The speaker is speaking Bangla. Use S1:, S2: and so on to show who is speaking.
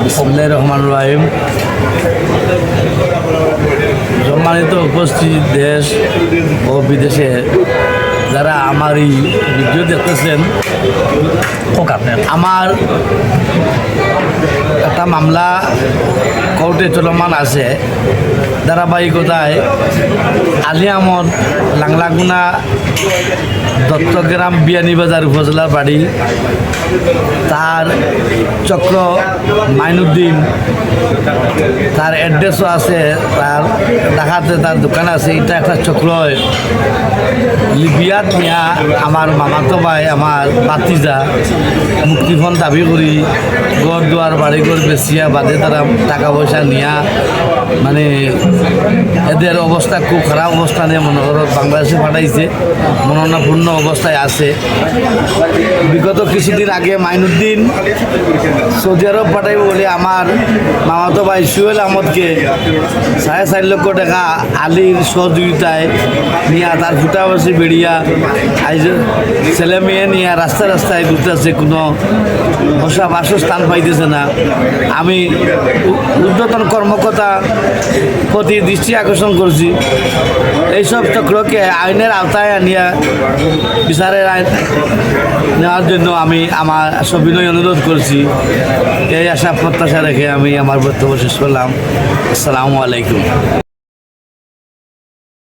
S1: বিসমিল্লাহির রহমানির রহিম। সম্মানিত উপস্থিত দেশ ও বিদেশে যারা আমার এই ভিডিও দেখতেছেন, আমার একটা মামলা কোর্টে চলমান আছে। ধারাবাহিকতায় আলী আহমদ লাংলাগুনা দত্তগ্রাম বিয়ানীবাজার উপজেলার বাড়ি, তার চক্র মাইনুদ্দিন, তার অ্যাড্রেসও আছে, তার ঢাকাতে তার দোকান আছে। এটা একটা চক্র লিবিয়াত নিয়া আমার মামাতো ভাই, আমার বাতিজা মুক্তিপণ দাবি করি ঘর দুয়ার বাড়িঘর বেচিয়া বাদে তারা টাকা পয়সা নিয়া, মানে এদের অবস্থা খুব খারাপ অবস্থা নিয়ে মনে করো বাংলাদেশে পাঠাইছে, মননাপূর্ণ অবস্থায় আছে। বিগত কিছুদিন আগে মাইনুদ্দিন সৌদি আরব পাঠাইব বলে আমার মামাতো ভাই সুহেল আহমদকে 4.5 লক্ষ টাকা আলীর সহযোগিতায় নিয়ে তার ফুটা বসে বেরিয়া আইজ ছেলে মেয়ে নিয়ে রাস্তায় রাস্তায় ঘুরতেছে, কোনো বসা বাসস্থান পাইতেছে না। আমি ঊর্ধ্বতন কর্মকর্তা প্রতি দৃষ্টি আকর্ষণ করছি, এইসব চক্রকে আইনের আওতায় আনিয়া বিচারের আইন নেওয়ার জন্য আমি আমার সবিনয় অনুরোধ করছি। এই আশা প্রত্যাশা রেখে আমি আমার বক্তব্য শেষ করলাম। আসসালামু আলাইকুম।